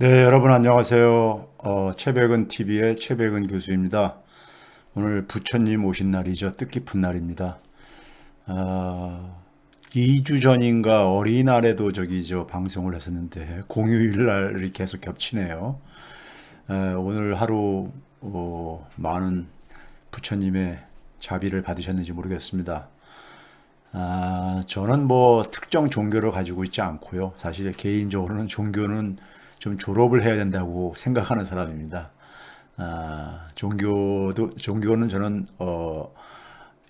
네, 여러분 안녕하세요. 최백은 TV의 최백은 교수입니다. 오늘 부처님 오신 날이죠. 뜻깊은 날입니다. 2주 전인가 어린이날에도 방송을 했었는데 공휴일 날이 계속 겹치네요. 오늘 하루 많은 부처님의 자비를 받으셨는지 모르겠습니다. 저는 뭐 특정 종교를 가지고 있지 않고요. 사실 개인적으로는 종교는 좀 졸업을 해야 된다고 생각하는 사람입니다. 종교는 저는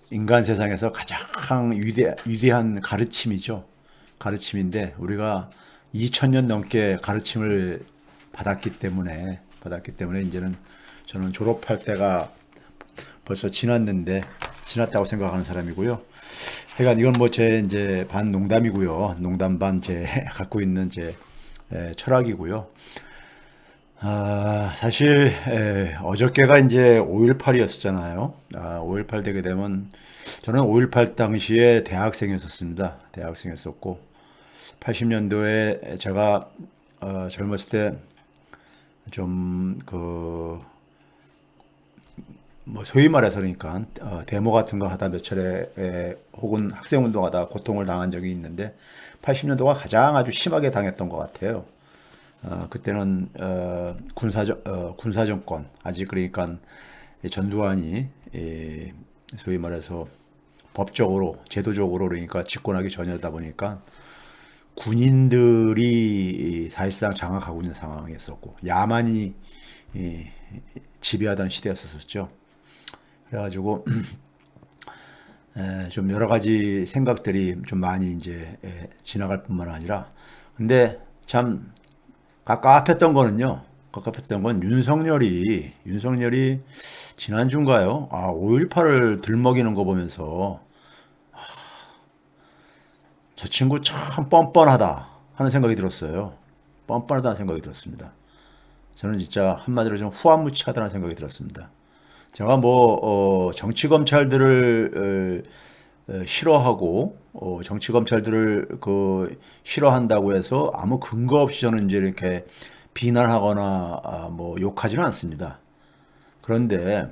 인간 세상에서 가장 위대한 가르침이죠. 가르침인데 우리가 2000년 넘게 가르침을 받았기 때문에 이제는 저는 졸업할 때가 벌써 지났다고 생각하는 사람이고요. 하여간 이건 뭐 제 이제 반 농담이고요. 농담 반 제 갖고 있는 제 철학이고요. 사실 어저께가 이제 5.18이었잖아요. 5.18 되게 되면 저는 5.18 당시에 대학생이었습니다. 대학생이었고 80년도에 제가 젊었을 때 좀 뭐 소위 말해서 그러니까 데모 같은 거 하다 몇 차례 혹은 학생 운동하다 고통을 당한 적이 있는데 80년도가 가장 아주 심하게 당했던 것 같아요. 그때는 군사정권 아직 그러니까 전두환이 소위 말해서 법적으로 제도적으로 그러니까 집권하기 전이다 보니까 군인들이 사실상 장악하고 있는 상황이었었고 야만이 지배하던 시대였었죠. 그래가지고 좀 여러 가지 생각들이 좀 많이 이제 지나갈 뿐만 아니라 근데 참 깝깝했던 건 윤석열이 지난주인가요? 5.18을 들먹이는 거 보면서 저 친구 참 뻔뻔하다 하는 생각이 들었어요. 뻔뻔하다는 생각이 들었습니다. 저는 진짜 한마디로 좀 후한무치하다는 생각이 들었습니다. 제가 뭐 정치 검찰들을 싫어하고 정치 검찰들을 싫어한다고 해서 아무 근거 없이 저는 이제 이렇게 비난하거나 뭐 욕하지는 않습니다. 그런데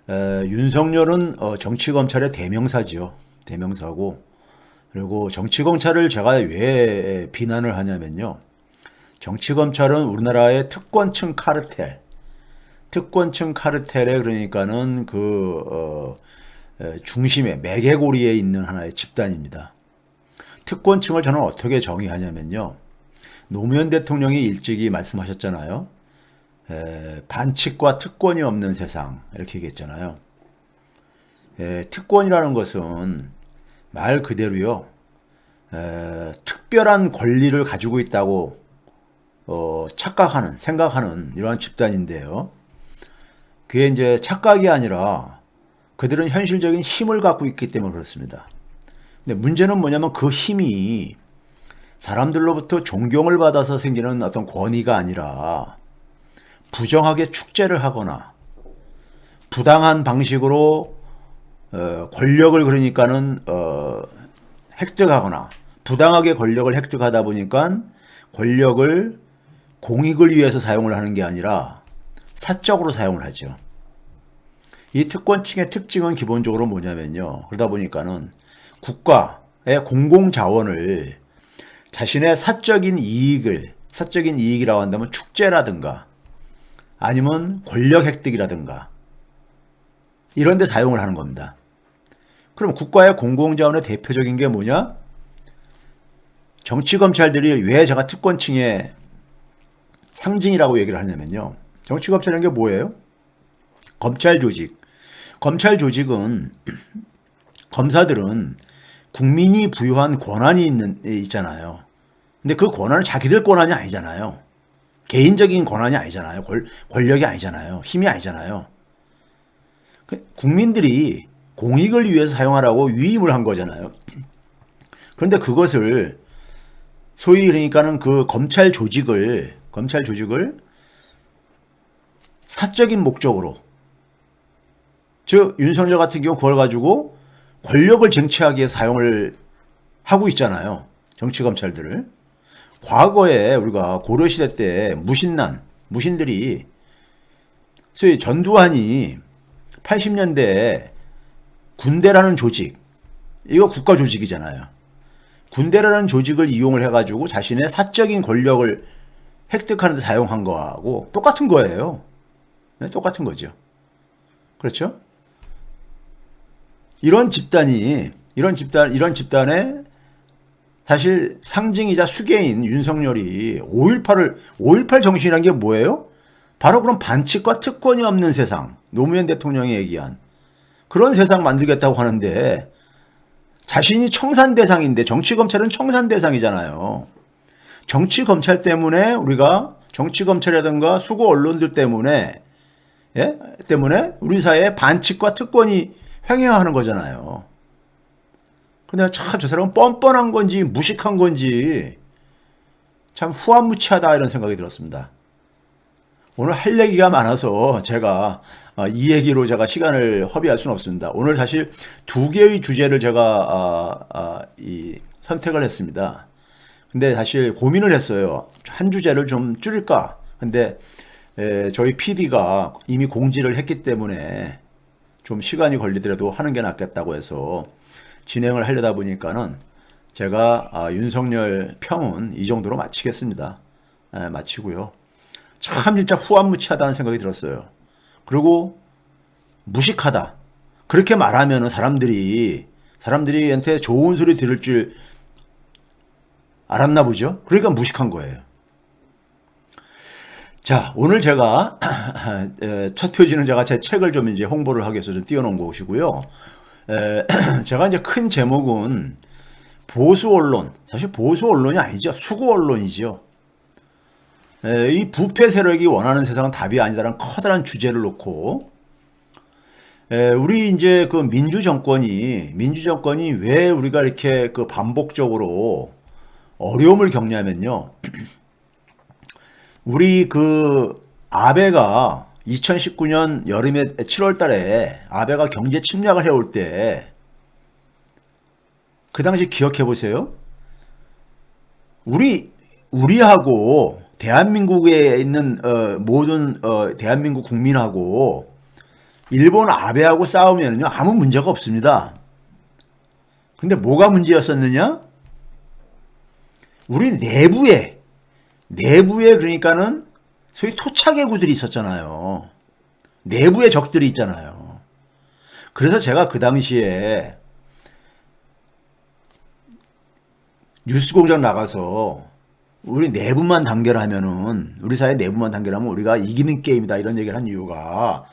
윤석열은 정치 검찰의 대명사지요. 대명사고 그리고 정치 검찰을 제가 왜 비난을 하냐면요. 정치 검찰은 우리나라의 특권층 카르텔에 그러니까는 중심에 매개고리에 있는 하나의 집단입니다. 특권층을 저는 어떻게 정의하냐면요. 노무현 대통령이 일찍이 말씀하셨잖아요. 반칙과 특권이 없는 세상 이렇게 얘기했잖아요. 특권이라는 것은 말 그대로요. 특별한 권리를 가지고 있다고 생각하는 이러한 집단인데요. 그게 이제 착각이 아니라 그들은 현실적인 힘을 갖고 있기 때문에 그렇습니다. 근데 문제는 뭐냐면 그 힘이 사람들로부터 존경을 받아서 생기는 어떤 권위가 아니라 부정하게 축제를 하거나 부당한 방식으로 권력을 그러니까는 획득하거나 부당하게 권력을 획득하다 보니까 권력을 공익을 위해서 사용을 하는 게 아니라 사적으로 사용을 하죠. 이 특권층의 특징은 기본적으로 뭐냐면요. 그러다 보니까는 국가의 공공자원을 자신의 사적인 이익이라고 한다면 축제라든가 아니면 권력 획득이라든가 이런 데 사용을 하는 겁니다. 그럼 국가의 공공자원의 대표적인 게 뭐냐? 정치검찰들이 왜 제가 특권층의 상징이라고 얘기를 하냐면요. 정치검찰이라는 게 뭐예요? 검찰 조직은 검사들은 국민이 부여한 권한이 있잖아요. 근데 그 권한은 자기들 권한이 아니잖아요. 개인적인 권한이 아니잖아요. 권력이 아니잖아요. 힘이 아니잖아요. 국민들이 공익을 위해서 사용하라고 위임을 한 거잖아요. 그런데 그것을 소위 그러니까는 그 검찰 조직을 사적인 목적으로 즉 윤석열 같은 경우 그걸 가지고 권력을 쟁취하기 위해 사용을 하고 있잖아요. 정치검찰들을. 과거에 우리가 고려시대 때 무신들이 소위 전두환이 80년대에 군대라는 조직, 이거 국가 조직이잖아요. 군대라는 조직을 이용을 해가지고 자신의 사적인 권력을 획득하는 데 사용한 거하고 똑같은 거예요. 네, 똑같은 거죠. 그렇죠? 이런 집단의 사실 상징이자 수괴인 윤석열이 5.18 정신이란 게 뭐예요? 바로 그런 반칙과 특권이 없는 세상, 노무현 대통령이 얘기한 그런 세상 만들겠다고 하는데, 자신이 청산 대상인데, 정치검찰은 청산 대상이잖아요. 정치검찰 때문에 우리가, 정치검찰이라든가 수고 언론들 때문에 우리 사회에 반칙과 특권이 횡행하는 거잖아요. 근데 참 저 사람은 뻔뻔한 건지 무식한 건지 참 후한무치하다, 이런 생각이 들었습니다. 오늘 할 얘기가 많아서 제가 이 얘기로 제가 시간을 허비할 수는 없습니다. 오늘 사실 두 개의 주제를 제가 선택을 했습니다. 근데 사실 고민을 했어요. 한 주제를 좀 줄일까? 근데 저희 PD가 이미 공지를 했기 때문에 좀 시간이 걸리더라도 하는 게 낫겠다고 해서 진행을 하려다 보니까는 제가 윤석열 평은 이 정도로 마치겠습니다. 마치고요. 참 진짜 후한무치하다는 생각이 들었어요. 그리고 무식하다. 그렇게 말하면 사람들이한테 좋은 소리 들을 줄 알았나 보죠. 그러니까 무식한 거예요. 자, 오늘 제가 첫 표지는 제가 제 책을 좀 이제 홍보를 하기 위해서 좀 띄워놓은 것이고요. 제가 이제 큰 제목은 보수 언론, 사실 보수 언론이 아니죠. 수구 언론이죠. 이 부패 세력이 원하는 세상은 답이 아니다라는 커다란 주제를 놓고, 우리 이제 그 민주정권이 왜 우리가 이렇게 그 반복적으로 어려움을 겪냐면요. 우리 그 아베가 2019년 여름에 7월 달에 아베가 경제 침략을 해올 때, 그 당시 기억해 보세요. 우리하고 대한민국에 있는 모든 대한민국 국민하고 일본 아베하고 싸우면요 아무 문제가 없습니다. 근데 뭐가 문제였었느냐? 우리 내부에 그러니까는 소위 토착애구들이 있었잖아요. 내부에 적들이 있잖아요. 그래서 제가 그 당시에 뉴스공장 나가서 우리 내부만 단결하면은, 우리 사회 내부만 단결하면 우리가 이기는 게임이다, 이런 얘기를 한 이유가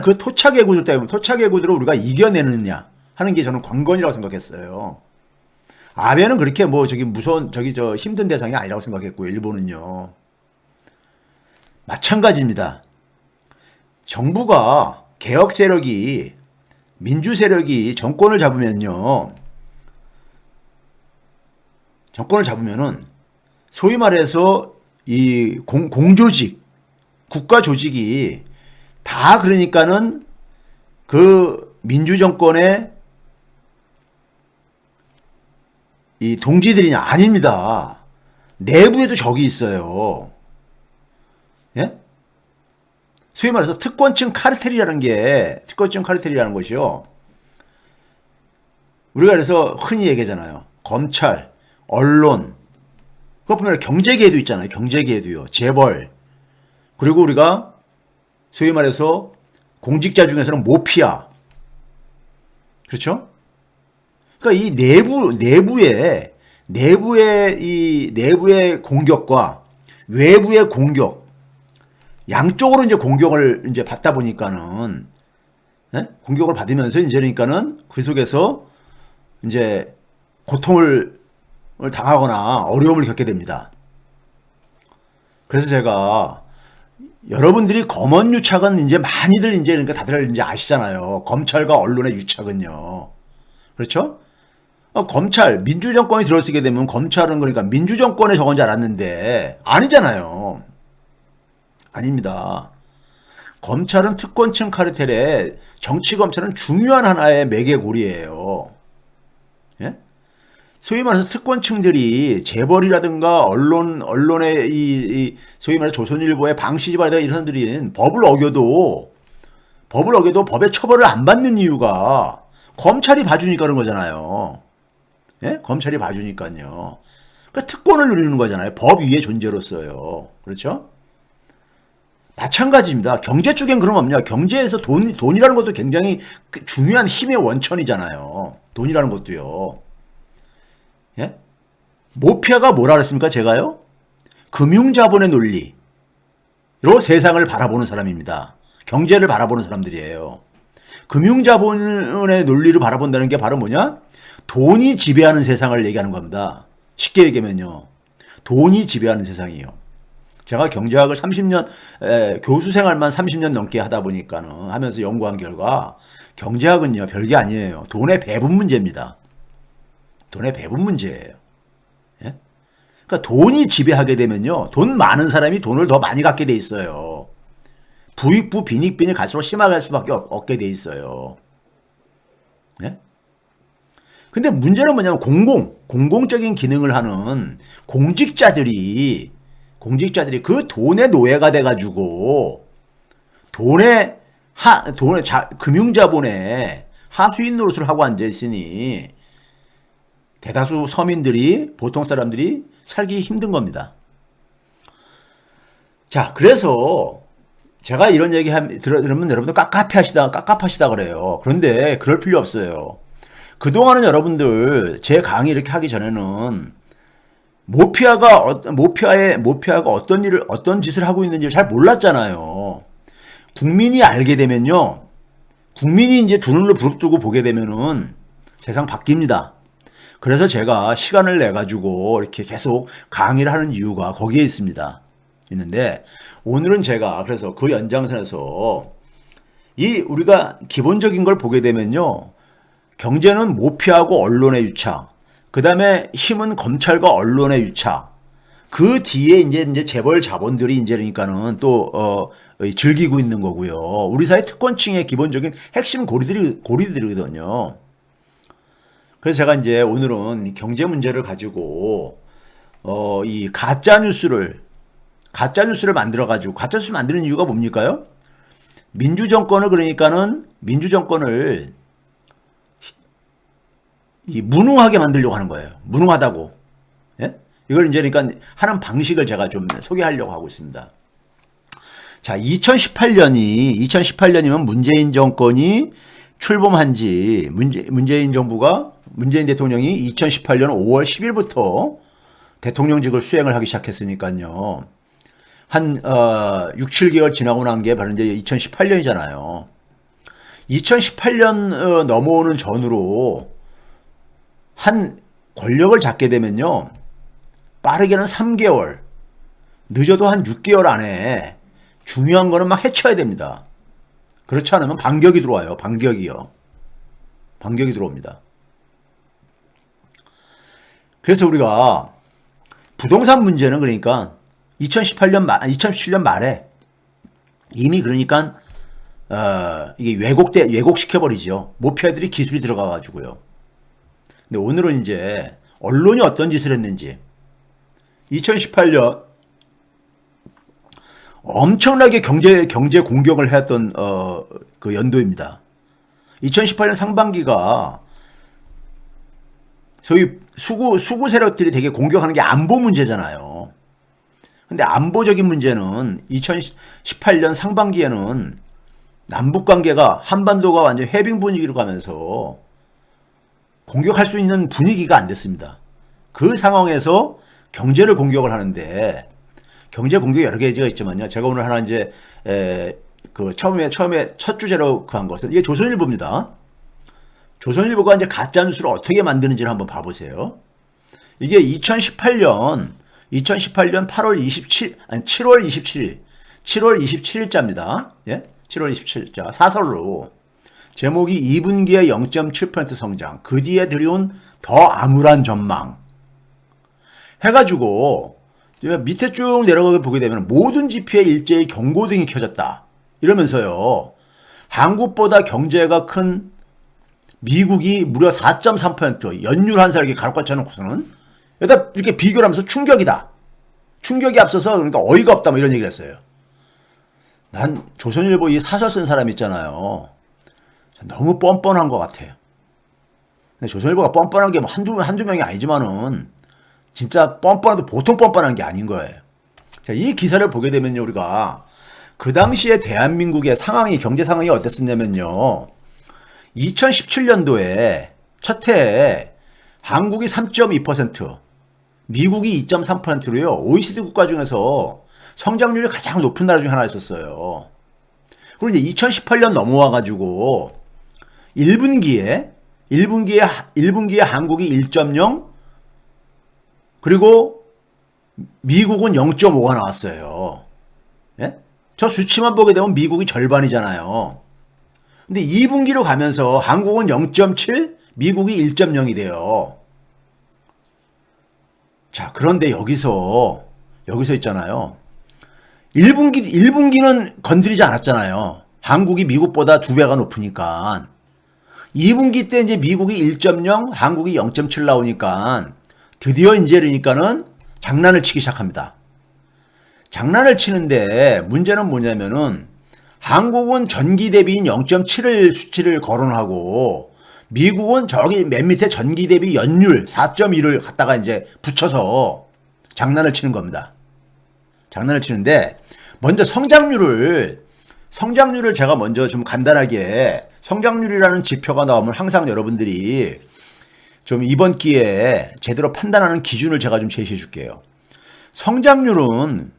그 토착애구들 때문에, 토착애구들을 우리가 이겨내느냐 하는 게 저는 관건이라고 생각했어요. 아베는 그렇게 무서운 힘든 대상이 아니라고 생각했고요. 일본은요. 마찬가지입니다. 정부가, 개혁 세력이, 민주 세력이 정권을 잡으면은 소위 말해서 이 공조직, 국가 조직이 다 그러니까는 그 민주정권의 이 동지들이냐? 아닙니다. 내부에도 적이 있어요. 예? 소위 말해서 특권층 카르텔이라는 것이요. 우리가 그래서 흔히 얘기하잖아요. 검찰, 언론, 그것 보면 경제계에도 있잖아요. 경제계에도요. 재벌. 그리고 우리가 소위 말해서 공직자 중에서는 모피아. 그렇죠? 그러니까 이 내부의 공격과 외부의 공격, 양쪽으로 이제 공격을 이제 받다 보니까는, 공격을 받으면서 이제 그러니까는 그 속에서 이제 고통을 당하거나 어려움을 겪게 됩니다. 그래서 제가, 여러분들이 검언 유착은 이제 많이들 이제 그러니까 다들 이제 아시잖아요. 검찰과 언론의 유착은요. 그렇죠? 검찰, 민주정권이 들어서게 되면 검찰은 그러니까 민주정권에 적은 줄 알았는데 아니잖아요. 아닙니다. 검찰은 특권층 카르텔에, 정치검찰은 중요한 하나의 매개고리예요. 예? 소위 말해서 특권층들이 재벌이라든가 언론의 소위 말해서 조선일보의 방시지발이라든가 이런 사람들이 법을 어겨도 법의 처벌을 안 받는 이유가 검찰이 봐주니까 그런 거잖아요. 예? 검찰이 봐주니까요. 그러니까 특권을 누리는 거잖아요. 법 위의 존재로서요. 그렇죠? 마찬가지입니다. 경제 쪽엔 그런 거 없냐. 경제에서 돈이라는 것도 굉장히 중요한 힘의 원천이잖아요. 돈이라는 것도요. 예? 모피아가 뭐라 그랬습니까? 제가요? 금융자본의 논리로 세상을 바라보는 사람입니다. 경제를 바라보는 사람들이에요. 금융자본의 논리를 바라본다는 게 바로 뭐냐? 돈이 지배하는 세상을 얘기하는 겁니다. 쉽게 얘기하면요. 돈이 지배하는 세상이에요. 제가 경제학을 30년, 교수 생활만 30년 넘게 하다 보니까는 하면서 연구한 결과 경제학은요, 별게 아니에요. 돈의 배분 문제입니다. 돈의 배분 문제예요. 예? 그러니까 돈이 지배하게 되면요, 돈 많은 사람이 돈을 더 많이 갖게 돼 있어요. 부익부 빈익빈이 갈수록 심하게 할 수밖에 없게 돼 있어요. 예? 근데 문제는 뭐냐면 공공적인 기능을 하는 공직자들이 그 돈의 노예가 돼가지고 금융자본의 하수인 노릇을 하고 앉아있으니 대다수 서민들이, 보통 사람들이 살기 힘든 겁니다. 자, 그래서 제가 이런 얘기 들으면 여러분들 깝깝하시다 그래요. 그런데 그럴 필요 없어요. 그동안은 여러분들 제 강의 이렇게 하기 전에는 모피아가 어떤 짓을 하고 있는지 잘 몰랐잖아요. 국민이 알게 되면요, 국민이 이제 두 눈을 부릅뜨고 보게 되면은 세상 바뀝니다. 그래서 제가 시간을 내 가지고 이렇게 계속 강의를 하는 이유가 거기에 있는데, 오늘은 제가 그래서 그 연장선에서 우리가 기본적인 걸 보게 되면요, 경제는 모피하고 언론의 유착, 그 다음에 힘은 검찰과 언론의 유착, 그 뒤에 이제 재벌 자본들이 이제 그러니까는 또 즐기고 있는 거고요. 우리 사회 특권층의 기본적인 핵심 고리들이거든요. 그래서 제가 이제 오늘은 경제 문제를 가지고 이 가짜 뉴스를 만들어 가지고, 가짜 뉴스 만드는 이유가 뭡니까요? 민주정권을 무능하게 만들려고 하는 거예요. 무능하다고. 예? 이걸 이제 그러니까 하는 방식을 제가 좀 소개하려고 하고 있습니다. 자, 2018년이면 문재인 정권이 출범한 지, 문재인 대통령이 2018년 5월 10일부터 대통령직을 수행을 하기 시작했으니까요. 한 6, 7개월 지나고 난 게 바로 이제 2018년이잖아요. 2018년 넘어오는 전으로 한 권력을 잡게 되면요, 빠르게는 3개월, 늦어도 한 6개월 안에 중요한 거는 막 해쳐야 됩니다. 그렇지 않으면 반격이 들어와요. 반격이 들어옵니다. 그래서 우리가 부동산 문제는 그러니까 2017년 말에 이미 그러니까 이게 왜곡시켜버리죠. 모피아들이 기술이 들어가가지고요. 근데 오늘은 이제 언론이 어떤 짓을 했는지, 2018년 엄청나게 경제 공격을 했던 그 연도입니다. 2018년 상반기가 소위 수구 세력들이 되게 공격하는 게 안보 문제잖아요. 근데 안보적인 문제는 2018년 상반기에는 남북 관계가, 한반도가 완전 해빙 분위기로 가면서 공격할 수 있는 분위기가 안 됐습니다. 그 상황에서 경제를 공격을 하는데, 경제 공격이 여러 개가 있지만요. 제가 오늘 하나 이제 처음에 첫 주제로 한 것은 이게 조선일보입니다. 조선일보가 이제 가짜 뉴스를 어떻게 만드는지를 한번 봐보세요. 이게 2018년 7월 27일자입니다. 예? 7월 27일자 사설로 제목이 2분기에 0.7% 성장, 그 뒤에 들여온 더 암울한 전망 해가지고 밑에 쭉 내려가게 보게 되면 모든 지표에 일제히 경고등이 켜졌다 이러면서요, 한국보다 경제가 큰 미국이 무려 4.3% 연율 한 살 이렇게 가로가 쳐놓고서는 여기다 이렇게 비교를 하면서 충격이다. 충격이 앞서서 그러니까 어이가 없다 뭐 이런 얘기를 했어요. 난 조선일보 이 사설 쓴 사람 있잖아요. 너무 뻔뻔한 것 같아요. 근데 조선일보가 뻔뻔한 게 뭐 한두 명이 아니지만은 진짜 뻔뻔해도 보통 뻔뻔한 게 아닌 거예요. 자, 이 기사를 보게 되면요, 우리가 그 당시에 대한민국의 상황이, 경제 상황이 어땠었냐면요. 2017년도에 첫 해에 한국이 3.2%, 미국이 2.3%로요. OECD 국가 중에서 성장률이 가장 높은 나라 중에 하나였었어요. 그리고 이제 2018년 넘어와가지고 1분기에 한국이 1.0, 그리고 미국은 0.5가 나왔어요. 예? 저 수치만 보게 되면 미국이 절반이잖아요. 근데 2분기로 가면서 한국은 0.7, 미국이 1.0이 돼요. 자, 그런데 여기서 있잖아요. 1분기는 건드리지 않았잖아요. 한국이 미국보다 2배가 높으니까. 2분기 때 이제 미국이 1.0, 한국이 0.7 나오니까 드디어 이제 그러니까는 장난을 치기 시작합니다. 장난을 치는데 문제는 뭐냐면은 한국은 전기 대비인 0.7을 수치를 거론하고 미국은 저기 맨 밑에 전기 대비 연율 4.1을 갖다가 이제 붙여서 장난을 치는 겁니다. 장난을 치는데 먼저 성장률을 제가 먼저 좀 간단하게 성장률이라는 지표가 나오면 항상 여러분들이 좀 이번 기회에 제대로 판단하는 기준을 제가 좀 제시해 줄게요. 성장률은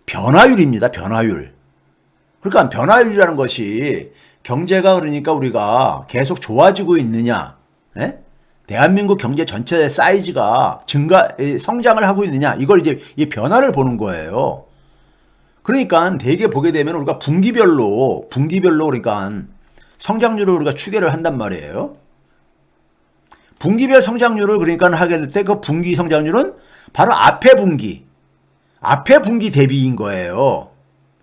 변화율입니다. 변화율. 그러니까 변화율이라는 것이 경제가 그러니까 우리가 계속 좋아지고 있느냐, 예? 대한민국 경제 전체 사이즈가 성장을 하고 있느냐, 이걸 이제 이 변화를 보는 거예요. 그러니까 대개 보게 되면 우리가 분기별로 그러니까 성장률을 우리가 추계를 한단 말이에요. 분기별 성장률을 그러니까 하게 될 때 그 분기 성장률은 바로 앞에 분기 대비인 거예요.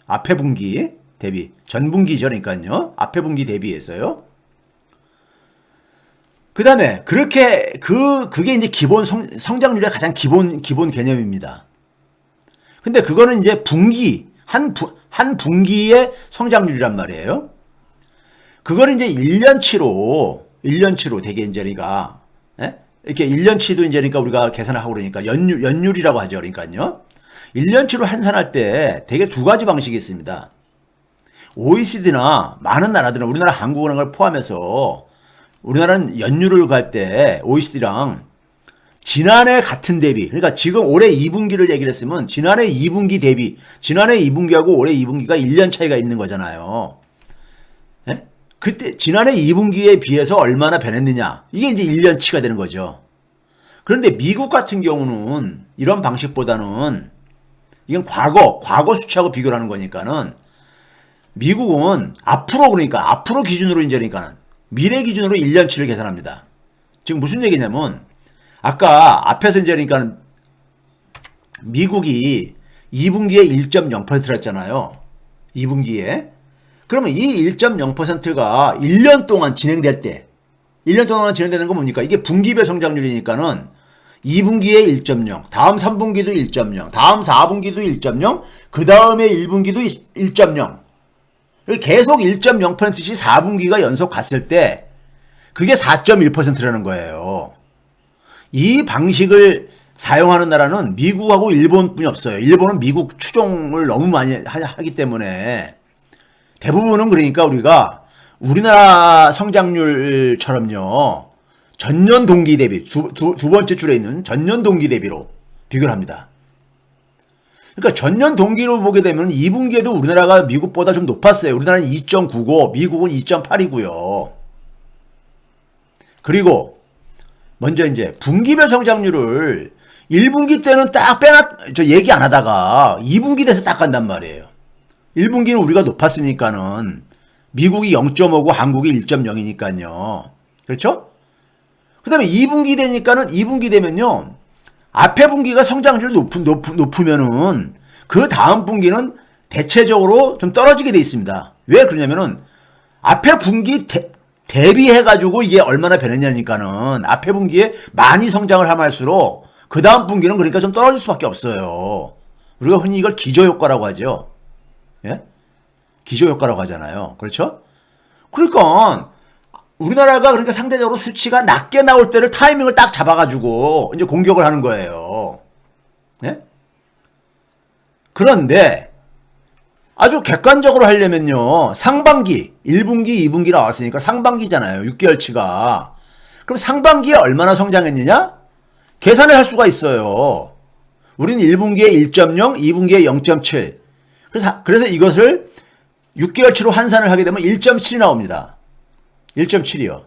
앞에 분기 대비. 전분기죠. 그러니까요. 앞에 분기 대비해서요. 그 다음에 그게 이제 기본 성장률의 가장 기본 개념입니다. 근데 그거는 이제 한 분기의 성장률이란 말이에요. 그거는 이제 1년치로 되게 이제 그러니까, 예? 이렇게 1년치도 이제 그러니까 우리가 계산을 하고 그러니까 연율이라고 하죠. 그러니까요. 1년치로 환산할 때 되게 두 가지 방식이 있습니다. OECD나 많은 나라들은 우리나라 한국이라는 걸 포함해서 우리나라는 연율을 갈 때 OECD랑 지난해 같은 대비, 그러니까 지금 올해 2분기를 얘기를 했으면 지난해 2분기 대비, 지난해 2분기하고 올해 2분기가 1년 차이가 있는 거잖아요. 예? 그때 지난해 2분기에 비해서 얼마나 변했느냐, 이게 이제 1년치가 되는 거죠. 그런데 미국 같은 경우는 이런 방식보다는 이건 과거 수치하고 비교를 하는 거니까는 미국은 앞으로 기준으로 이제 그러니까 미래 기준으로 1년치를 계산합니다. 지금 무슨 얘기냐면 아까 앞에서 이제 그러니까 미국이 2분기에 1.0%를 했잖아요. 2분기에. 그러면 이 1.0%가 1년 동안 진행될 때 1년 동안 진행되는 건 뭡니까? 이게 분기별 성장률이니까는 2분기에 1.0, 다음 3분기도 1.0, 다음 4분기도 1.0, 그 다음에 1분기도 1.0. 계속 1.0%씩 4분기가 연속 갔을 때 그게 4.1%라는 거예요. 이 방식을 사용하는 나라는 미국하고 일본뿐이 없어요. 일본은 미국 추종을 너무 많이 하기 때문에 대부분은 그러니까 우리나라 성장률처럼요. 전년 동기 대비 두 번째 줄에 있는 전년 동기 대비로 비교를 합니다. 그러니까 전년 동기로 보게 되면 2분기에도 우리나라가 미국보다 좀 높았어요. 우리나라는 2.9고 미국은 2.8이고요. 그리고 먼저 이제 분기별 성장률을 1분기 때는 딱 얘기 안 하다가 2분기 돼서 딱 간단 말이에요. 1분기는 우리가 높았으니까는 미국이 0.5고 한국이 1.0이니까요. 그렇죠? 그 다음에 2분기 되면요. 앞에 분기가 성장률이 높으면은 그 다음 분기는 대체적으로 좀 떨어지게 돼 있습니다. 왜 그러냐면은 앞에 분기 대비해가지고 이게 얼마나 변했냐니까는 앞에 분기에 많이 성장을 함할수록 그 다음 분기는 그러니까 좀 떨어질 수밖에 없어요. 우리가 흔히 이걸 기저효과라고 하죠. 예? 기저효과라고 하잖아요. 그렇죠? 그러니까 우리나라가 그러니까 상대적으로 수치가 낮게 나올 때를 타이밍을 딱 잡아가지고 이제 공격을 하는 거예요. 예? 그런데 아주 객관적으로 하려면요. 상반기, 1분기, 2분기 나왔으니까 상반기잖아요. 6개월치가. 그럼 상반기에 얼마나 성장했느냐? 계산을 할 수가 있어요. 우리는 1분기에 1.0, 2분기에 0.7. 그래서 이것을 6개월치로 환산을 하게 되면 1.7이 나옵니다. 1.7이요.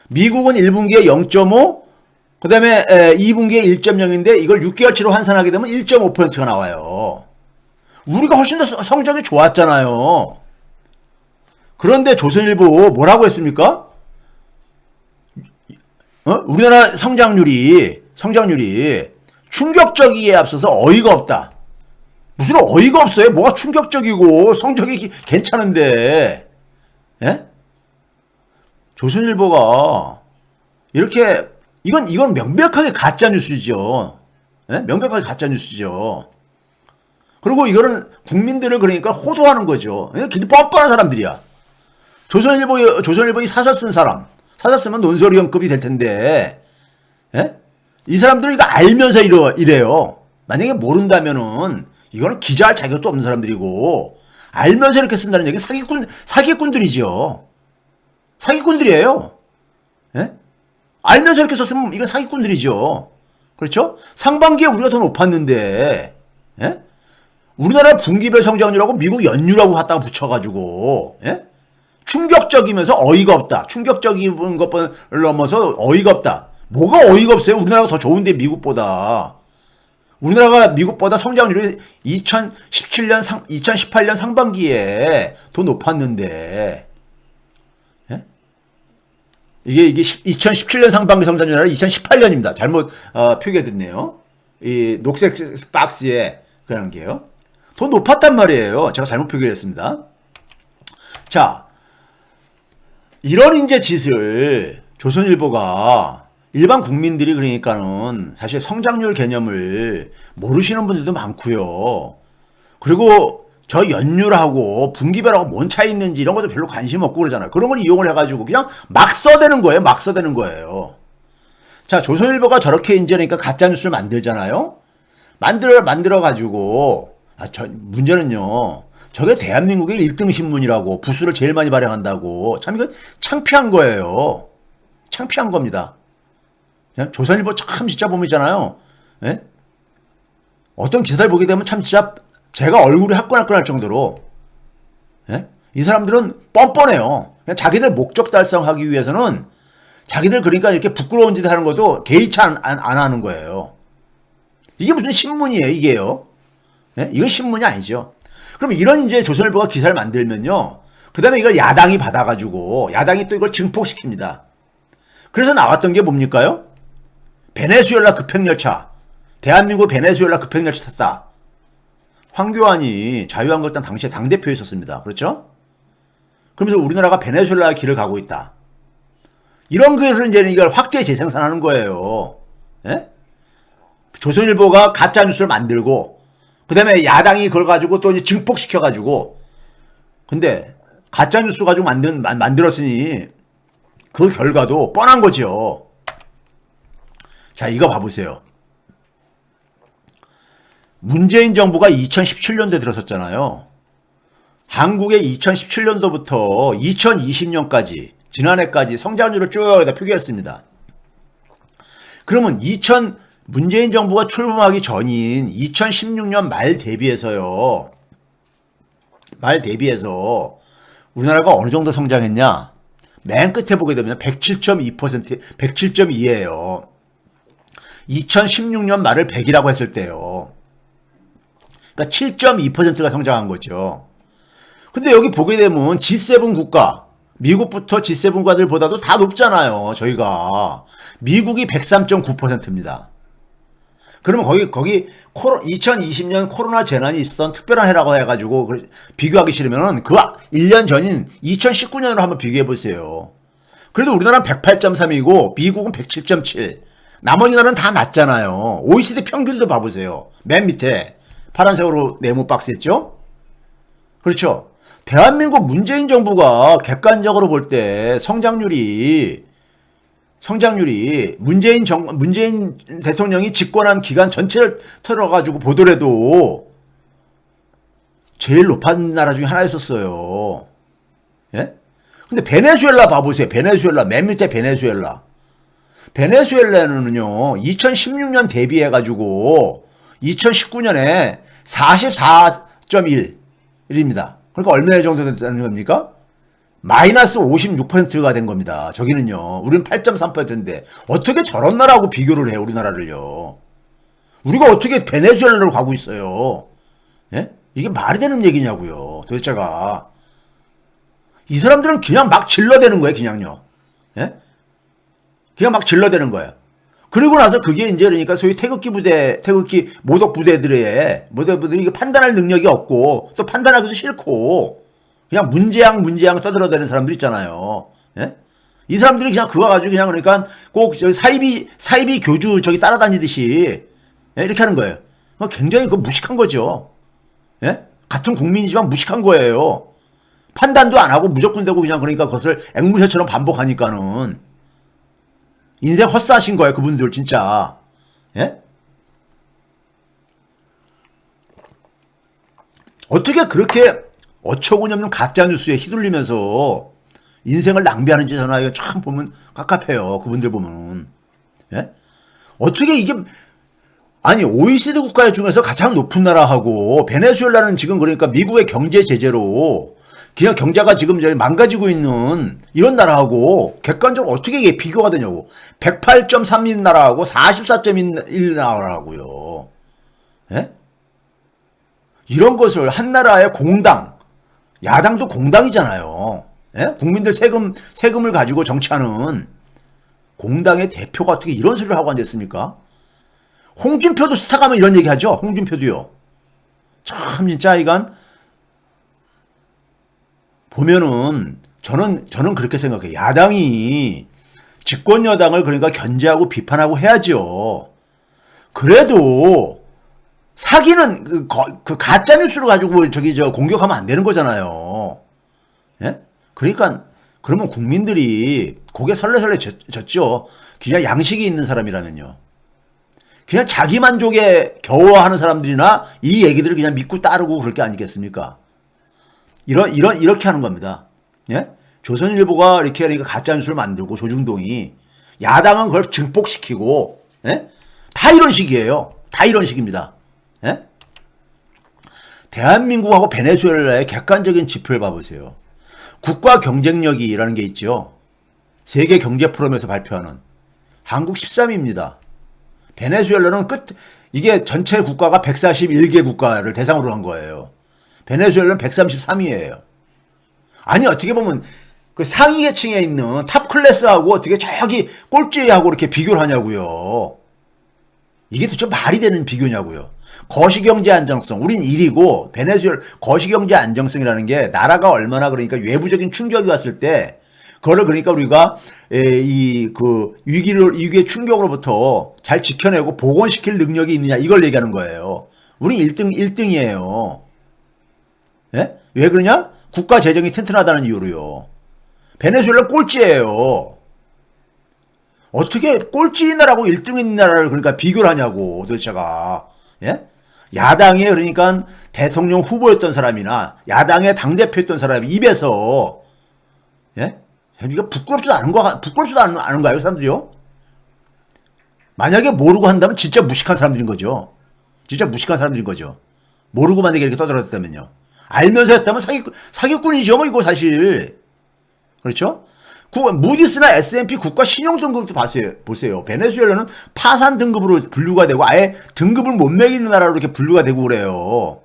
미국은 1분기에 0.5, 그 다음에 2분기에 1.0인데 이걸 6개월치로 환산하게 되면 1.5%가 나와요. 우리가 훨씬 더 성적이 좋았잖아요. 그런데 조선일보 뭐라고 했습니까? 우리나라 성장률이 충격적이기에 앞서서 어이가 없다. 무슨 어이가 없어요? 뭐가 충격적이고 성적이 괜찮은데. 예? 조선일보가 이렇게 이건 명백하게 가짜 뉴스죠. 예? 명백하게 가짜 뉴스죠. 그리고 이거는 국민들을 그러니까 호도하는 거죠. 기도 뻔뻔한 사람들이야. 조선일보이 사설 쓴 사람. 사설 쓰면 논설위원급이 될 텐데. 예? 이 들은 이거 알면서 이래요. 만약에 모른다면은 이거는 기자할 자격도 없는 사람들이고 알면서 이렇게 쓴다는 얘기 사기꾼들이죠. 사기꾼들이에요. 예? 알면서 이렇게 썼으면 이건 사기꾼들이죠. 그렇죠? 상반기에 우리가 더 높았는데. 예? 우리나라 분기별 성장률하고 미국 연율하고 갖다가 붙여가지고, 예? 충격적이면서 어이가 없다. 충격적인 것을 넘어서 어이가 없다. 뭐가 어이가 없어요? 우리나라가 더 좋은데 미국보다. 우리나라가 미국보다 성장률이 2018년 상반기에 더 높았는데, 예? 이게 2017년 상반기 성장률이 아니라 2018년입니다. 잘못 표기해뒀네요. 이 녹색 박스에 그런 게요. 더 높았단 말이에요. 제가 잘못 표기했습니다. 자, 이런 이제 짓을 조선일보가 일반 국민들이 그러니까는 사실 성장률 개념을 모르시는 분들도 많고요. 그리고 저 연율하고 분기별하고 뭔 차이 있는지 이런 것도 별로 관심 없고 그러잖아요. 그런 걸 이용을 해가지고 그냥 막 써대는 거예요. 막 써대는 거예요. 자, 조선일보가 저렇게 이제 그러니까 가짜뉴스를 만들잖아요. 만들어가지고 문제는요. 저게 대한민국의 1등 신문이라고 부수를 제일 많이 발행한다고 참 이건 창피한 거예요. 창피한 겁니다. 조선일보 참 진짜 보면 있잖아요. 예? 어떤 기사를 보게 되면 참 진짜 제가 얼굴이 화끈화끈할 정도로 예? 이 사람들은 뻔뻔해요. 그냥 자기들 목적 달성하기 위해서는 자기들 그러니까 이렇게 부끄러운 짓을 하는 것도 개의치 안 하는 거예요. 이게 무슨 신문이에요, 이게요? 예? 이건 신문이 아니죠. 그럼 이런 이제 조선일보가 기사를 만들면요. 그 다음에 이걸 야당이 받아가지고, 야당이 또 이걸 증폭시킵니다. 그래서 나왔던 게 뭡니까요? 베네수엘라 급행열차. 대한민국 베네수엘라 급행열차 탔다. 황교안이 자유한국당 당시에 당대표에 있었습니다. 그렇죠? 그러면서 우리나라가 베네수엘라의 길을 가고 있다. 이런 것을 이제 이걸 확대 재생산하는 거예요. 예? 조선일보가 가짜뉴스를 만들고, 그 다음에 야당이 그걸 가지고 또 이제 증폭시켜가지고, 근데 가짜뉴스 가지고 만들었으니 그 결과도 뻔한 거죠. 자, 이거 봐보세요. 문재인 정부가 2017년도에 들어섰잖아요. 한국의 2017년도부터 2020년까지, 지난해까지 성장률을 쭉 여기다 표기했습니다. 그러면 문재인 정부가 출범하기 전인 2016년 말 대비해서 우리나라가 어느 정도 성장했냐? 맨 끝에 보게 되면 107.2%, 107.2예요. 2016년 말을 100이라고 했을 때요. 그러니까 7.2%가 성장한 거죠. 근데 여기 보게 되면 G7 국가, 미국부터 G7 국가들보다도 다 높잖아요, 저희가. 미국이 103.9%입니다. 그러면 거기 2020년 코로나 재난이 있었던 특별한 해라고 해가지고 비교하기 싫으면은 그 1년 전인 2019년으로 한번 비교해 보세요. 그래도 우리나라는 108.3이고 미국은 107.7. 나머지 나라는 다 낮잖아요. OECD 평균도 봐보세요. 맨 밑에 파란색으로 네모 박스 있죠? 그렇죠. 대한민국 문재인 정부가 객관적으로 볼 때 성장률이 문재인 대통령이 집권한 기간 전체를 털어가지고 보더라도 제일 높은 나라 중에 하나였었어요. 예? 근데 베네수엘라 봐보세요. 베네수엘라 맨 밑에 베네수엘라. 베네수엘라는요 2016년 대비해가지고 2019년에 44.1입니다. 그러니까 얼마 정도 됐다는 겁니까? 마이너스 56%가 된 겁니다. 저기는요. 우리는 8.3%인데 어떻게 저런 나라하고 비교를 해요, 우리나라를요. 우리가 어떻게 베네수엘라로 가고 있어요. 예? 이게 말이 되는 얘기냐고요. 도대체가. 이 사람들은 그냥 막 질러대는 거예요, 그냥요. 예? 그냥 막 질러대는 거예요. 그리고 나서 그게 이제 그러니까 소위 태극기 모독 부대들이 이게 판단할 능력이 없고 또 판단하기도 싫고 그냥 문제양 떠들어대는 사람들 있잖아요. 예? 이 사람들이 그냥 그거 가지고 그냥 그러니까 꼭 저기 사이비 교주 저기 따라다니듯이 예? 이렇게 하는 거예요. 굉장히 그 무식한 거죠. 예? 같은 국민이지만 무식한 거예요. 판단도 안 하고 무조건 되고 그냥 그러니까 그것을 앵무새처럼 반복하니까는 인생 헛사신 거예요, 그분들 진짜. 예? 어떻게 그렇게 어처구니없는 가짜뉴스에 휘둘리면서 인생을 낭비하는지 저는 이거 참 보면 깝깝해요. 그분들 보면. 예? 어떻게 이게 아니 OECD 국가 중에서 가장 높은 나라하고 베네수엘라는 지금 그러니까 미국의 경제 제재로 그냥 경제가 지금 망가지고 있는 이런 나라하고 객관적으로 어떻게 이게 비교가 되냐고. 108.3인 나라하고 44.1 나라하고요. 예? 이런 것을 한 나라의 공당, 야당도 공당이잖아요. 예? 국민들 세금을 가지고 정치하는 공당의 대표가 어떻게 이런 소리를 하고 앉았습니까? 홍준표도 수사 가면 이런 얘기 하죠. 홍준표도요. 참 진짜 이건 보면은 저는 그렇게 생각해요. 야당이 집권 여당을 그러니까 견제하고 비판하고 해야죠. 그래도 사기는 그 가짜 뉴스를 가지고 공격하면 안 되는 거잖아요. 예? 그러니까 그러면 국민들이 고개 설레설레 졌죠. 그냥 양식이 있는 사람이라면요. 그냥 자기 만족에 겨워하는 사람들이나 이 얘기들을 그냥 믿고 따르고 그럴 게 아니겠습니까? 이렇게 하는 겁니다. 예? 조선일보가 이렇게 하니까 가짜뉴스를 만들고 조중동이 야당은 그걸 증폭시키고 예? 다 이런 식이에요. 다 이런 식입니다. 예? 대한민국하고 베네수엘라의 객관적인 지표를 봐보세요. 국가 경쟁력이라는 게 있죠. 세계 경제 포럼에서 발표하는 한국 13위입니다. 베네수엘라는 이게 전체 국가가 141개 국가를 대상으로 한 거예요. 베네수엘라는 133위예요. 아니 어떻게 보면 그 상위 계층에 있는 탑 클래스하고 어떻게 저기 꼴찌하고 이렇게 비교를 하냐고요. 이게 도대체 말이 되는 비교냐고요. 거시경제 안정성 우린 1위고 베네수엘 거시경제 안정성이라는 게 나라가 얼마나 그러니까 외부적인 충격이 왔을 때 그거를 그러니까 우리가 그 위기의 충격으로부터 잘 지켜내고 복원시킬 능력이 있느냐 이걸 얘기하는 거예요. 우리 1등이에요. 예? 왜 그러냐? 국가 재정이 튼튼하다는 이유로요. 베네수엘라는 꼴찌예요. 어떻게 꼴찌인 나라하고 1등인 나라를 그러니까 비교를 하냐고 도대체가. 예? 야당의 그러니까 대통령 후보였던 사람이나 야당의 당대표였던 사람이 입에서 예? 이거 부끄럽지도 않은가요, 사람들이요? 만약에 모르고 한다면 진짜 무식한 사람들인 거죠. 진짜 무식한 사람들인 거죠. 모르고 만약에 이렇게 떠들었다면요. 알면서 했다면 사기꾼이죠, 뭐, 이거 사실. 그렇죠? 무디스나 S&P 국가 신용 등급도 보세요. 베네수엘라는 파산 등급으로 분류가 되고 아예 등급을 못 매기는 나라로 이렇게 분류가 되고 그래요.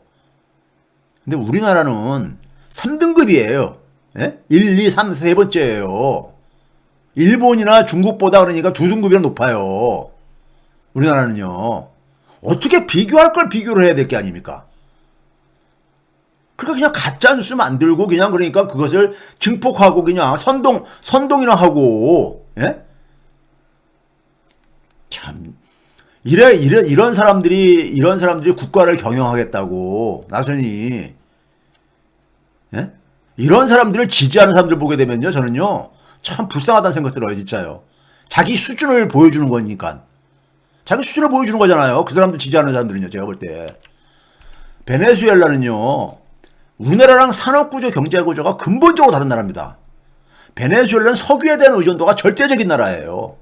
근데 우리나라는 3등급이에요. 예? 1, 2, 3, 세 번째예요. 일본이나 중국보다 그러니까 2등급이나 높아요. 우리나라는요. 어떻게 비교할 걸 비교를 해야 될 게 아닙니까? 그러니까 그냥 가짜 뉴스 만들고 그냥 그러니까 그것을 증폭하고 그냥 선동이나 하고, 예? 참. 이런 사람들이 국가를 경영하겠다고, 나선이, 예? 이런 사람들을 지지하는 사람들 보게 되면요, 저는요, 참 불쌍하다는 생각 들어요, 진짜요. 자기 수준을 보여주는 거니까. 자기 수준을 보여주는 거잖아요. 그 사람들 지지하는 사람들은요, 제가 볼 때. 베네수엘라는요, 우리나라랑 산업구조, 경제구조가 근본적으로 다른 나라입니다. 베네수엘라는 석유에 대한 의존도가 절대적인 나라예요.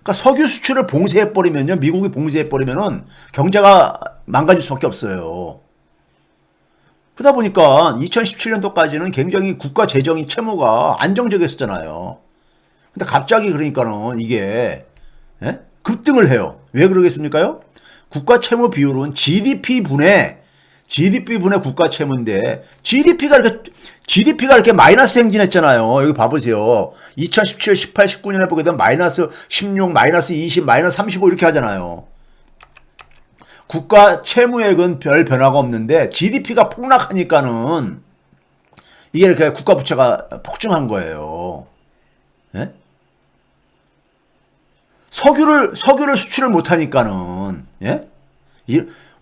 그러니까 석유 수출을 봉쇄해버리면요, 미국이 봉쇄해버리면은 경제가 망가질 수밖에 없어요. 그러다 보니까 2017년도까지는 굉장히 국가 재정이 채무가 안정적이었잖아요. 근데 갑자기 그러니까는 이게, 예? 급등을 해요. 왜 그러겠습니까요? 국가 채무 비율은 GDP분의 국가 채무인데, GDP가 이렇게 마이너스 행진했잖아요. 여기 봐보세요. 2017, 18, 19년에 보게 되면 마이너스 16, 마이너스 20, 마이너스 35 이렇게 하잖아요. 국가 채무액은 별 변화가 없는데 GDP가 폭락하니까는 이게 이렇게 국가 부채가 폭증한 거예요. 예? 석유를 수출을 못하니까는, 예?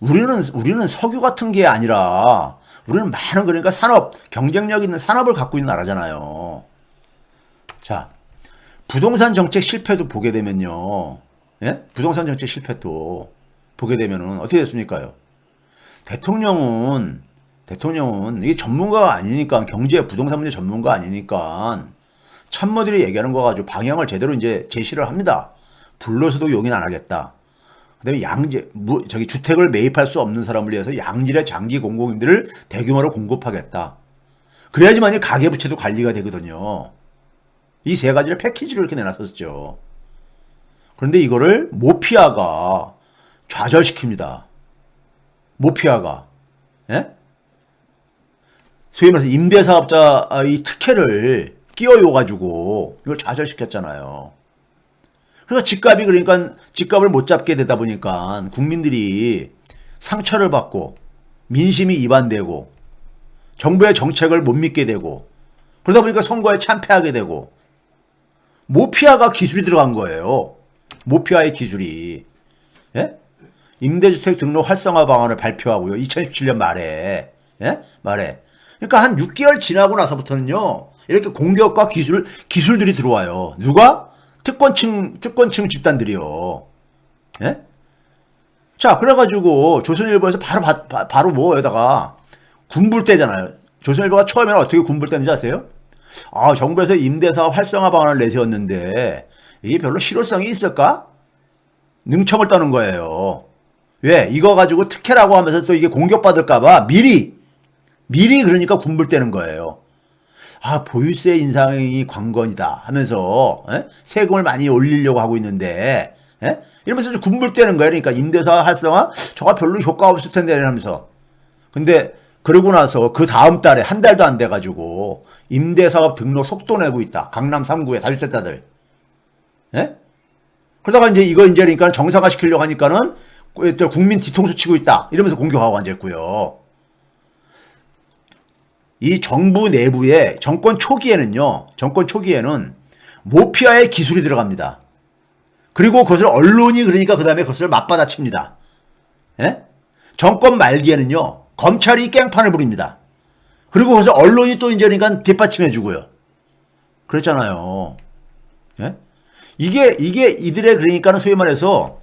우리는 석유 같은 게 아니라 우리는 많은 그러니까 경쟁력 있는 산업을 갖고 있는 나라잖아요. 자, 부동산 정책 실패도 보게 되면요. 예? 부동산 정책 실패도 보게 되면은 어떻게 됐습니까요? 대통령은 이게 전문가가 아니니까, 경제 부동산 문제 전문가 아니니까 참모들이 얘기하는 거 가지고 방향을 제대로 이제 제시를 합니다. 불러서도 용인 안 하겠다. 그다음에 주택을 매입할 수 없는 사람을 위해서 양질의 장기 공공임대를 대규모로 공급하겠다. 그래야지만 가계부채도 관리가 되거든요. 이 세 가지를 패키지로 이렇게 내놨었죠. 그런데 이거를 모피아가 좌절시킵니다. 모피아가, 예? 소위 말해서 임대사업자 이 특혜를 끼워요 가지고 이걸 좌절시켰잖아요. 그래서 집값을 못 잡게 되다 보니까 국민들이 상처를 받고 민심이 이반되고 정부의 정책을 못 믿게 되고 그러다 보니까 선거에 참패하게 되고 모피아가 기술이 들어간 거예요. 모피아의 기술이. 예? 임대주택 등록 활성화 방안을 발표하고요. 2017년 말에. 예? 말에. 그러니까 한 6개월 지나고 나서부터는요. 이렇게 공격과 기술들이 들어와요. 누가? 특권층 집단들이요. 예? 자, 그래가지고 조선일보에서 바로 뭐에다가 군불대잖아요. 조선일보가 처음에는 어떻게 군불대인지 아세요? 정부에서 임대사업 활성화 방안을 내세웠는데 이게 별로 실효성이 있을까? 능청을 떠는 거예요. 왜? 이거 가지고 특혜라고 하면서 또 이게 공격받을까봐 미리 그러니까 군불대는 거예요. 보유세 인상이 관건이다 하면서, 예? 세금을 많이 올리려고 하고 있는데, 예? 이러면서 군불대는 거예요. 그러니까 임대사 활성화 저거 별로 효과가 없을 텐데 하면서. 근데 그러고 나서 그 다음 달에 한 달도 안 돼가지고 임대사업 등록 속도 내고 있다. 강남 3구의 다주택자들. 예? 그러다가 이거 그러니까 정상화 시키려고 하니까는 국민 뒤통수 치고 있다. 이러면서 공격하고 앉았고요. 이 정부 내부에 정권 초기에는 모피아의 기술이 들어갑니다. 그리고 그것을 언론이 그러니까 그 다음에 그것을 맞받아칩니다. 예? 정권 말기에는요, 검찰이 깽판을 부립니다. 그리고 그것을 언론이 또 그러니까 뒷받침해주고요. 그랬잖아요. 예? 이게 이들의 그러니까는 소위 말해서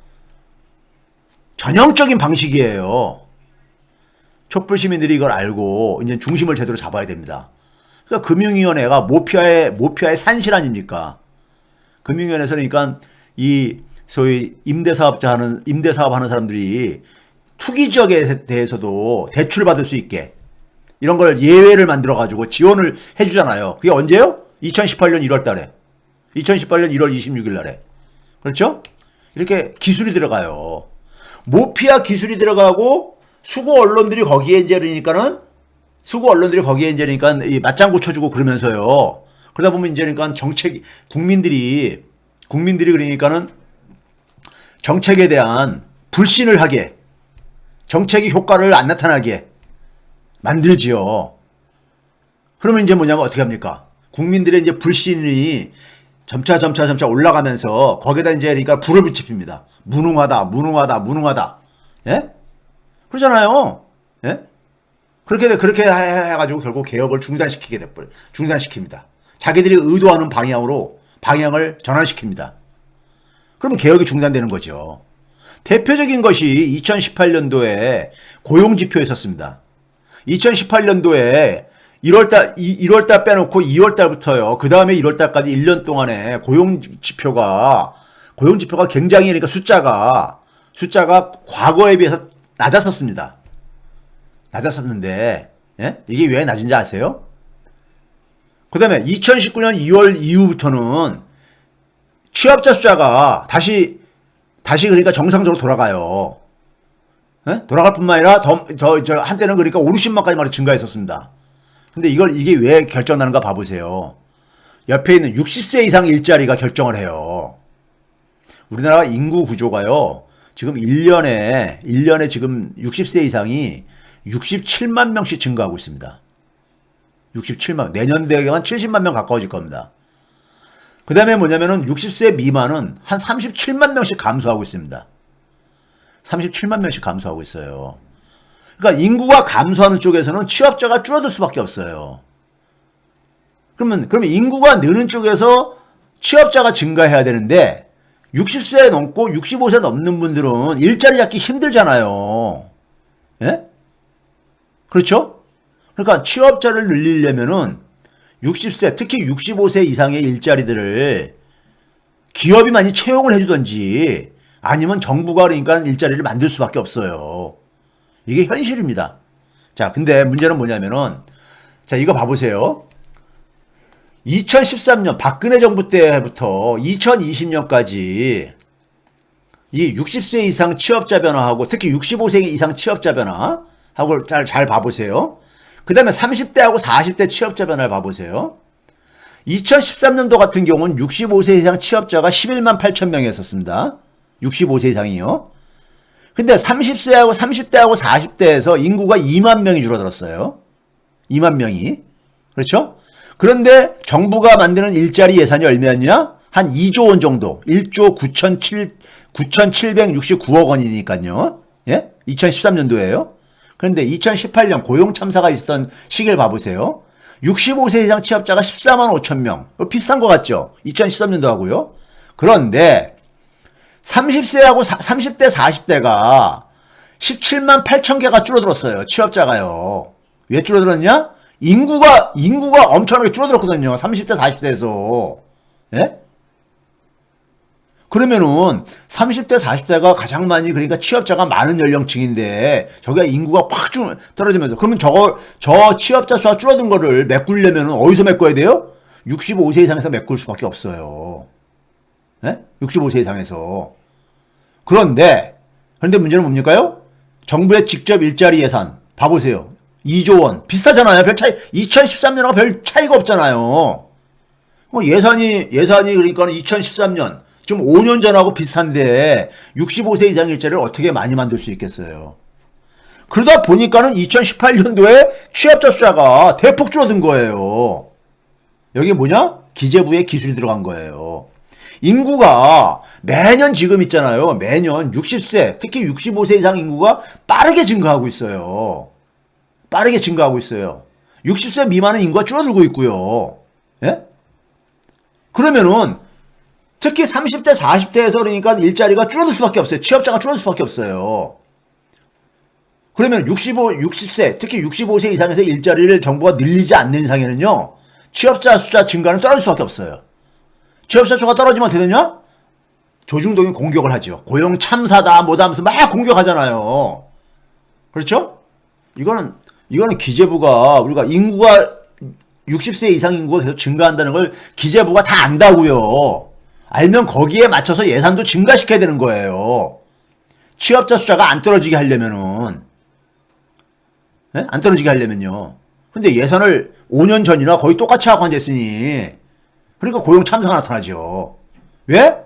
전형적인 방식이에요. 촛불 시민들이 이걸 알고 이제 중심을 제대로 잡아야 됩니다. 그러니까 금융위원회가 모피아의 산실 아닙니까? 금융위원회에서 그러니까 이 소위 임대사업 하는 사람들이 투기 지역에 대해서도 대출을 받을 수 있게 이런 걸 예외를 만들어 가지고 지원을 해주잖아요. 그게 언제요? 2018년 1월 달에. 2018년 1월 26일 날에. 그렇죠? 이렇게 기술이 들어가요. 모피아 기술이 들어가고 수구 언론들이 거기에 이제 그러니까 이 맞장구 쳐주고 그러면서요. 그러다 보면 이제 그러니까 국민들이 그러니까는 정책에 대한 불신을 하게, 정책이 효과를 안 나타나게 만들지요. 그러면 이제 뭐냐면 어떻게 합니까? 국민들의 이제 불신이 점차 올라가면서 거기다 이제 그러니까 불을 붙입니다. 무능하다. 예? 그러잖아요. 예? 그렇게 해가지고 결국 개혁을 중단시킵니다. 자기들이 의도하는 방향을 전환시킵니다. 그러면 개혁이 중단되는 거죠. 대표적인 것이 2018년도에 고용지표였었습니다. 2018년도에 1월달 빼놓고 2월달부터요. 그 다음에 1월달까지 1년 동안에 고용지표가 굉장히 그러니까 숫자가 과거에 비해서 낮았었습니다. 낮았었는데, 예? 이게 왜 낮은지 아세요? 그 다음에 2019년 2월 이후부터는 취업자 숫자가 다시 그러니까 정상적으로 돌아가요. 예? 돌아갈 뿐만 아니라 한때는 그러니까 50만까지 말이 증가했었습니다. 근데 이게 왜 결정나는가 봐보세요. 옆에 있는 60세 이상 일자리가 결정을 해요. 우리나라 인구 구조가요. 지금 1년에 지금 60세 이상이 67만 명씩 증가하고 있습니다. 67만. 내년 되면 70만 명 가까워질 겁니다. 그 다음에 뭐냐면은 60세 미만은 한 37만 명씩 감소하고 있습니다. 37만 명씩 감소하고 있어요. 그러니까 인구가 감소하는 쪽에서는 취업자가 줄어들 수밖에 없어요. 그러면 인구가 느는 쪽에서 취업자가 증가해야 되는데 60세 넘고 65세 넘는 분들은 일자리 잡기 힘들잖아요. 예? 그렇죠? 그러니까 취업자를 늘리려면은 60세, 특히 65세 이상의 일자리들을 기업이 많이 채용을 해주든지 아니면 정부가 그러니까 일자리를 만들 수밖에 없어요. 이게 현실입니다. 자, 근데 문제는 뭐냐면은, 자, 이거 봐보세요. 2013년 박근혜 정부 때부터 2020년까지 이 60세 이상 취업자 변화하고 특히 65세 이상 취업자 변화하고 잘 봐보세요. 그 다음에 30대하고 40대 취업자 변화를 봐보세요. 2013년도 같은 경우는 65세 이상 취업자가 11만 8천 명이었습니다. 65세 이상이요. 근데 30대하고 40대에서 인구가 2만 명이 줄어들었어요. 2만 명이. 그렇죠? 그런데 정부가 만드는 일자리 예산이 얼마였냐? 한 2조 원 정도. 1조 9,769억 원이니까요. 예? 2013년도에요. 그런데 2018년 고용 참사가 있었던 시기를 봐보세요. 65세 이상 취업자가 14만 5천 명. 비슷한 것 같죠? 2013년도 하고요. 그런데 30대, 40대가 17만 8천 개가 줄어들었어요. 취업자가요. 왜 줄어들었냐? 인구가 엄청나게 줄어들었거든요. 30대, 40대에서. 예? 그러면은 30대, 40대가 가장 많이 그러니까 취업자가 많은 연령층인데 저기가 인구가 확 떨어지면서 그러면 저 취업자 수가 줄어든 거를 메꾸려면 어디서 메꿔야 돼요? 65세 이상에서 메꿀 수밖에 없어요. 예? 65세 이상에서. 그런데 문제는 뭡니까요? 정부의 직접 일자리 예산 봐보세요. 2조 원 비슷하잖아요. 2013년하고 별 차이가 없잖아요. 예산이 그러니까 2013년 지금 5년 전하고 비슷한데 65세 이상 일자리를 어떻게 많이 만들 수 있겠어요. 그러다 보니까는 2018년도에 취업자 숫자가 대폭 줄어든 거예요. 여기 뭐냐? 기재부의 기술이 들어간 거예요. 인구가 매년 지금 있잖아요. 매년 60세, 특히 65세 이상 인구가 빠르게 증가하고 있어요. 60세 미만의 인구가 줄어들고 있고요. 예? 그러면은 특히 30대, 40대에서 그러니까 일자리가 줄어들 수밖에 없어요. 취업자가 줄어들 수밖에 없어요. 그러면 60세, 특히 65세 이상에서 일자리를 정부가 늘리지 않는 이상에는요, 취업자 숫자 증가는 떨어질 수밖에 없어요. 취업자 수가 떨어지면 어떻게 되냐? 조중동이 공격을 하죠. 고용 참사다, 뭐다 하면서 막 공격하잖아요. 그렇죠? 이거는 기재부가, 우리가 인구가 60세 이상 인구가 계속 증가한다는 걸 기재부가 다 안다고요. 알면 거기에 맞춰서 예산도 증가시켜야 되는 거예요. 취업자 숫자가 안 떨어지게 하려면은. 네? 안 떨어지게 하려면요. 근데 예산을 5년 전이나 거의 똑같이 하고 앉았으니 그러니까 고용 참사가 나타나죠. 왜?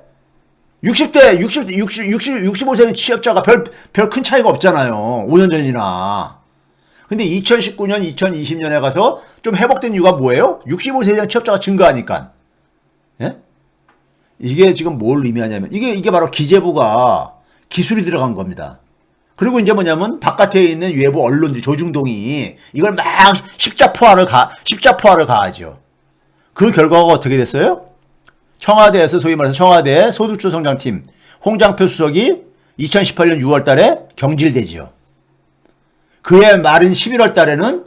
65세 취업자가 별 큰 차이가 없잖아요. 5년 전이나. 근데 2019년, 2020년에 가서 좀 회복된 이유가 뭐예요? 65세 이상 취업자가 증가하니까. 예? 이게 지금 뭘 의미하냐면, 이게 바로 기재부가 기술이 들어간 겁니다. 그리고 이제 뭐냐면, 바깥에 있는 외부 언론들이, 조중동이 이걸 막 십자포화를 가하죠. 그 결과가 어떻게 됐어요? 청와대에서, 소위 말해서 청와대 소득주성장팀 홍장표 수석이 2018년 6월 달에 경질되지요. 그해 말인 11월 달에는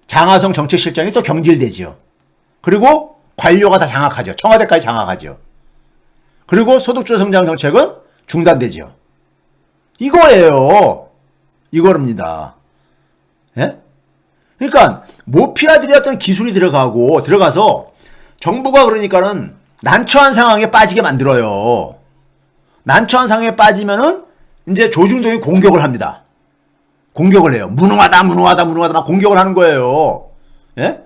장하성 정책실장이 또 경질되지요. 그리고 관료가 다 장악하죠. 청와대까지 장악하죠. 그리고 소득주 성장 정책은 중단되지요. 이거예요. 이거랍니다. 예? 그러니까 모피아들이 어떤 기술이 들어가서 정부가 그러니까는 난처한 상황에 빠지게 만들어요. 난처한 상황에 빠지면은 이제 조중동이 공격을 합니다. 공격을 해요. 무능하다 막 공격을 하는 거예요. 예?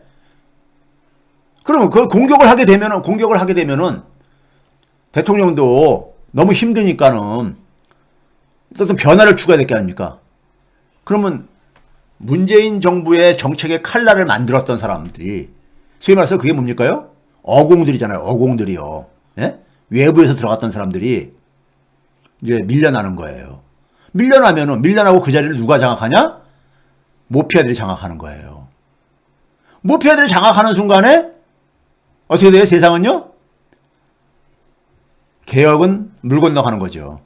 그러면 그 공격을 하게 되면은 대통령도 너무 힘드니까는 어떤 변화를 추구해야 될 게 아닙니까? 그러면 문재인 정부의 정책의 칼날을 만들었던 사람들이 소위 말해서 그게 뭡니까요? 어공들이잖아요. 어공들이요. 예? 외부에서 들어갔던 사람들이 이제 밀려나는 거예요. 밀려나고 그 자리를 누가 장악하냐? 모피아들이 장악하는 거예요. 모피아들이 장악하는 순간에 어떻게 돼요? 세상은요? 개혁은 물 건너가는 거죠.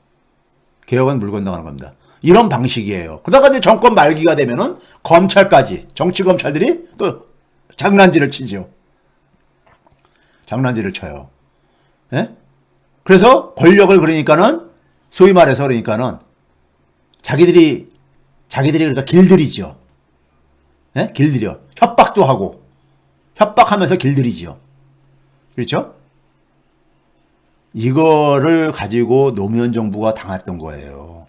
개혁은 물 건너가는 겁니다. 이런 방식이에요. 그러다가 이제 정권 말기가 되면은 검찰까지, 정치검찰들이 또 장난질을 치죠. 장난질을 쳐요. 예? 그래서 권력을 그러니까는 소위 말해서 그러니까는 자기들이 그러니까 길들이죠. 예? 길들여. 협박도 하고. 협박하면서 길들이죠. 그렇죠? 이거를 가지고 노무현 정부가 당했던 거예요.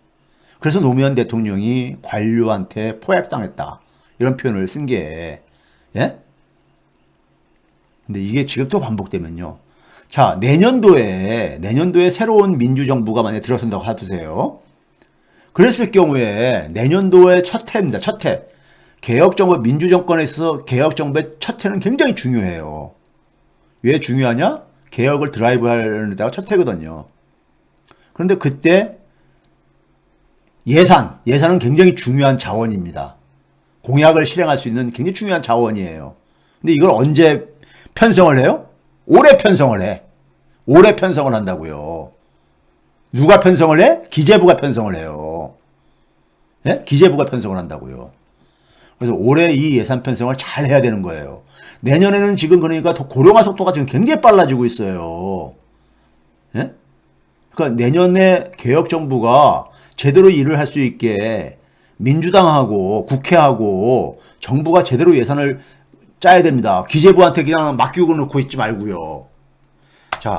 그래서 노무현 대통령이 관료한테 포획당했다. 이런 표현을 쓴 게, 예? 근데 이게 지금 또 반복되면요. 자, 내년도에 새로운 민주정부가 만약에 들어선다고 해보세요. 그랬을 경우에 내년도의 첫 해입니다. 첫 해. 개혁정부, 민주정권에 있어서 개혁정부의 첫 해는 굉장히 중요해요. 왜 중요하냐? 개혁을 드라이브 하는 데가 첫 해거든요. 그런데 그때 예산은 굉장히 중요한 자원입니다. 공약을 실행할 수 있는 굉장히 중요한 자원이에요. 근데 이걸 언제 편성을 해요? 올해 편성을 해. 올해 편성을 한다고요. 누가 편성을 해? 기재부가 편성을 해요. 예? 기재부가 편성을 한다고요. 그래서 올해 이 예산 편성을 잘 해야 되는 거예요. 내년에는 지금 그러니까 고령화 속도가 지금 굉장히 빨라지고 있어요. 예? 그러니까 내년에 개혁정부가 제대로 일을 할 수 있게 민주당하고 국회하고 정부가 제대로 예산을 짜야 됩니다. 기재부한테 그냥 맡기고 놓고 있지 말고요.